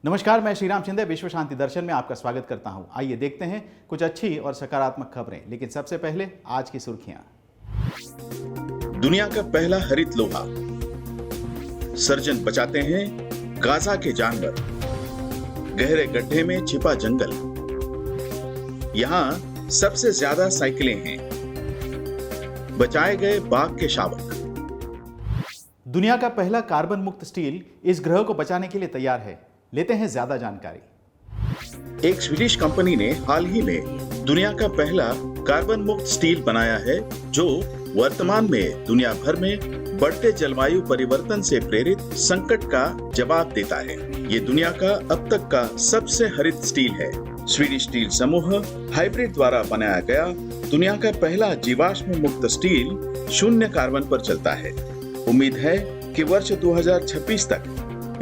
नमस्कार, मैं श्रीराम शिंदे विश्व शांति दर्शन में आपका स्वागत करता हूं। आइए देखते हैं कुछ अच्छी और सकारात्मक खबरें, लेकिन सबसे पहले आज की सुर्खियां। दुनिया का पहला हरित लोहा, सर्जन बचाते हैं गाजा के जानवर, गहरे गड्ढे में छिपा जंगल, यहां सबसे ज्यादा साइकिलें हैं, बचाए गए बाघ के शावक। दुनिया का पहला कार्बन मुक्त स्टील इस ग्रह को बचाने के लिए तैयार है। लेते हैं ज्यादा जानकारी। एक स्वीडिश कंपनी ने हाल ही में दुनिया का पहला कार्बन मुक्त स्टील बनाया है, जो वर्तमान में दुनिया भर में बढ़ते जलवायु परिवर्तन से प्रेरित संकट का जवाब देता है। ये दुनिया का अब तक का सबसे हरित स्टील है। स्वीडिश स्टील समूह हाइब्रिड द्वारा बनाया गया दुनिया का पहला जीवाश्म मुक्त स्टील शून्य कार्बन पर चलता है। उम्मीद है कि वर्ष 2026 तक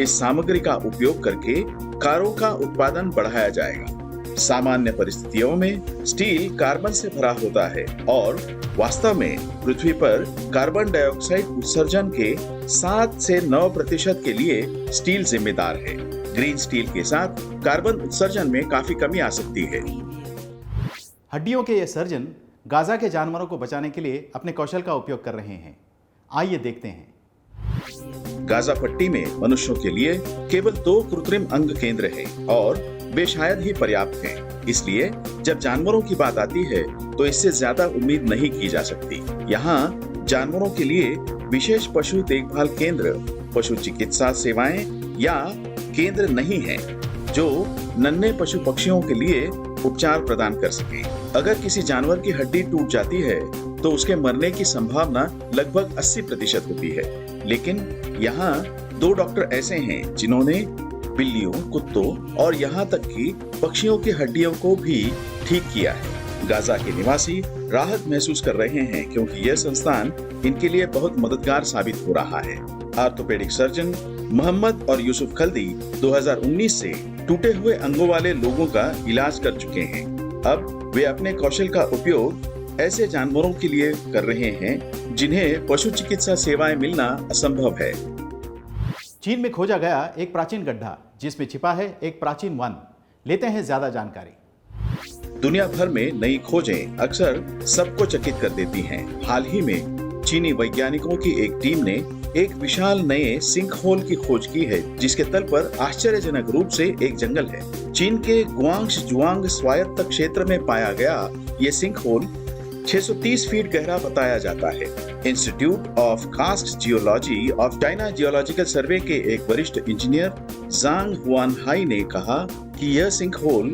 इस सामग्री का उपयोग करके कारों का उत्पादन बढ़ाया जाएगा। सामान्य परिस्थितियों में स्टील कार्बन से भरा होता है और वास्तव में पृथ्वी पर कार्बन डाइऑक्साइड उत्सर्जन के 7 से 9% के लिए स्टील जिम्मेदार है। ग्रीन स्टील के साथ कार्बन उत्सर्जन में काफी कमी आ सकती है। हड्डियों के ये सर्जन गाजा के जानवरों को बचाने के लिए अपने कौशल का उपयोग कर रहे हैं। आइए देखते हैं। गाजा पट्टी में मनुष्यों के लिए केवल 2 कृत्रिम अंग केंद्र हैं और वे शायद ही पर्याप्त हैं। इसलिए जब जानवरों की बात आती है तो इससे ज्यादा उम्मीद नहीं की जा सकती। यहाँ जानवरों के लिए विशेष पशु देखभाल केंद्र, पशु चिकित्सा सेवाएं या केंद्र नहीं है जो नन्हे पशु पक्षियों के लिए उपचार प्रदान कर सके। अगर किसी जानवर की हड्डी टूट जाती है तो उसके मरने की संभावना लगभग 80% होती है, लेकिन यहाँ 2 डॉक्टर ऐसे हैं जिन्होंने बिल्लियों, कुत्तों और यहाँ तक कि पक्षियों की हड्डियों को भी ठीक किया है। गाजा के निवासी राहत महसूस कर रहे हैं क्योंकि यह संस्थान इनके लिए बहुत मददगार साबित हो रहा है। ऑर्थोपेडिक सर्जन मोहम्मद और यूसुफ खल्दी 2019 से टूटे हुए अंगों वाले लोगों का इलाज कर चुके हैं। अब वे अपने कौशल का उपयोग ऐसे जानवरों के लिए कर रहे हैं जिन्हें पशु चिकित्सा सेवाएं मिलना असंभव है। चीन में खोजा गया एक प्राचीन गड्ढा जिसमें छिपा है एक प्राचीन वन। लेते हैं ज्यादा जानकारी। दुनिया भर में नई खोजें अक्सर सबको चकित कर देती हैं। हाल ही में चीनी वैज्ञानिकों की एक टीम ने एक विशाल नए सिंक होल की खोज की है जिसके तल पर आश्चर्यजनक रूप से एक जंगल है। चीन के गुआंगजुआंग स्वायत्त क्षेत्र में पाया गया ये सिंक होल 630 फीट गहरा बताया जाता है। Institute of karst geology of China geological survey के एक वरिष्ठ इंजीनियर जांग हुआनहाई ने कहा कि यह सिंक होल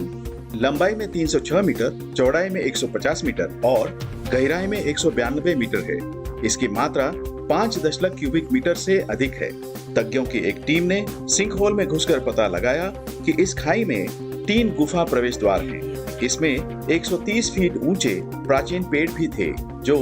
लंबाई में 306 मीटर, चौड़ाई में 150 मीटर और गहराई में 192 मीटर है। इसकी मात्रा 5 दशमलव क्यूबिक मीटर से अधिक है। तज्ञों की एक टीम ने सिंक होल में घुसकर पता लगाया कि इस खाई में 3 गुफा प्रवेश द्वार हैं। इसमें 130 फीट ऊंचे प्राचीन पेड़ भी थे जो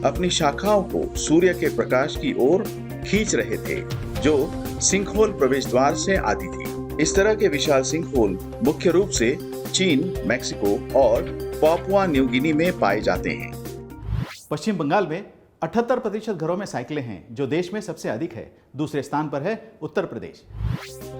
अपनी शाखाओं को सूर्य के प्रकाश की ओर खींच रहे थे, जो सिंक होल प्रवेश द्वार से आती थी। इस तरह के विशाल सिंक होल मुख्य रूप से चीन, मैक्सिको और पापुआ न्यू गिनी में पाए जाते हैं। पश्चिम बंगाल में 78% घरों में साइकिलें हैं, जो देश में सबसे अधिक है। दूसरे स्थान पर है उत्तर प्रदेश।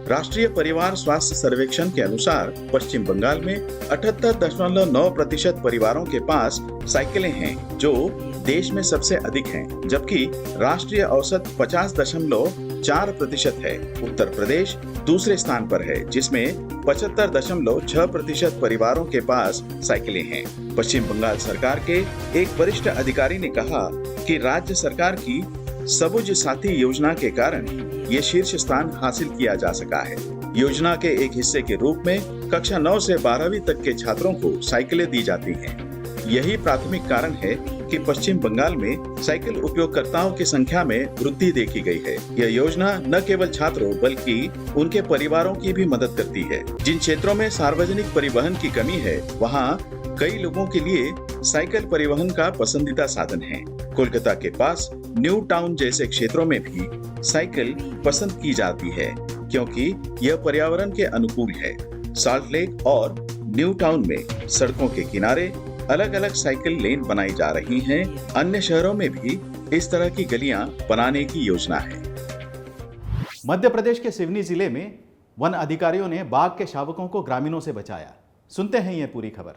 राष्ट्रीय परिवार स्वास्थ्य सर्वेक्षण के अनुसार पश्चिम बंगाल में 78.9% परिवारों के पास साइकिलें हैं, जो देश में सबसे अधिक हैं, जबकि राष्ट्रीय औसत 50.4% है। उत्तर प्रदेश दूसरे स्थान पर है, जिसमें 75.6% परिवारों के पास साइकिलें हैं। पश्चिम बंगाल सरकार के एक वरिष्ठ अधिकारी ने कहा कि राज्य सरकार की सबुज साथी योजना के कारण ये शीर्ष स्थान हासिल किया जा सका है। योजना के एक हिस्से के रूप में कक्षा 9 से 12वीं तक के छात्रों को साइकिलें दी जाती हैं। यही प्राथमिक कारण है कि पश्चिम बंगाल में साइकिल उपयोगकर्ताओं की संख्या में वृद्धि देखी गई है। यह योजना न केवल छात्रों बल्कि उनके परिवारों की भी मदद करती है। जिन क्षेत्रों में सार्वजनिक परिवहन की कमी है, वहाँ कई लोगों के लिए साइकिल परिवहन का पसंदीदा साधन है। कोलकाता के पास न्यू टाउन जैसे क्षेत्रों में भी साइकिल पसंद की जाती है क्योंकि यह पर्यावरण के अनुकूल है। साल्ट लेक और न्यू टाउन में सड़कों के किनारे अलग अलग साइकिल लेन बनाई जा रही हैं। अन्य शहरों में भी इस तरह की गलियां बनाने की योजना है। मध्य प्रदेश के सिवनी जिले में वन अधिकारियों ने बाघ के शावकों को ग्रामीणों से बचाया। सुनते हैं ये पूरी खबर।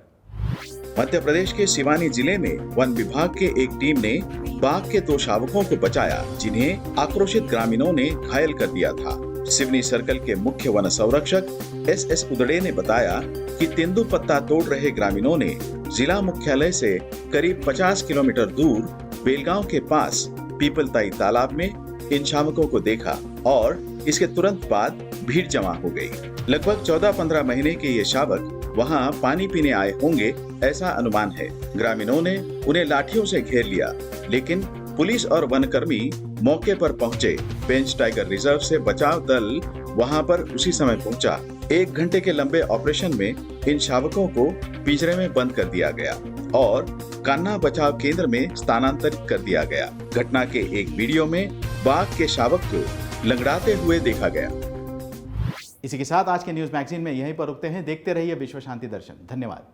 मध्य प्रदेश के सिवानी जिले में वन विभाग के एक टीम ने बाघ के 2 शावकों को बचाया, जिन्हें आक्रोशित ग्रामीणों ने घायल कर दिया था। सिवनी सर्कल के मुख्य वन संरक्षक एस उदड़े ने बताया कि तेंदु पत्ता तोड़ रहे ग्रामीणों ने जिला मुख्यालय से करीब 50 किलोमीटर दूर बेलगांव के पास पीपलताई तालाब में इन शावकों को देखा और इसके तुरंत बाद भीड़ जमा हो गई। लगभग 14-15 महीने के ये शावक वहां पानी पीने आए होंगे, ऐसा अनुमान है। ग्रामीणों ने उन्हें लाठियों से घेर लिया, लेकिन पुलिस और वनकर्मी मौके पर पहुंचे। पेंच टाइगर रिजर्व से बचाव दल वहां पर उसी समय पहुंचा। 1 घंटे के लंबे ऑपरेशन में इन शावकों को पिंजरे में बंद कर दिया गया और कान्हा बचाव केंद्र में स्थानांतरित कर दिया गया। घटना के एक वीडियो में बाघ के शावक को लंगड़ाते हुए देखा गया। इसी के साथ आज के न्यूज मैगजीन में यहीं पर रुकते हैं। देखते रहिए विश्व शांति दर्शन। धन्यवाद।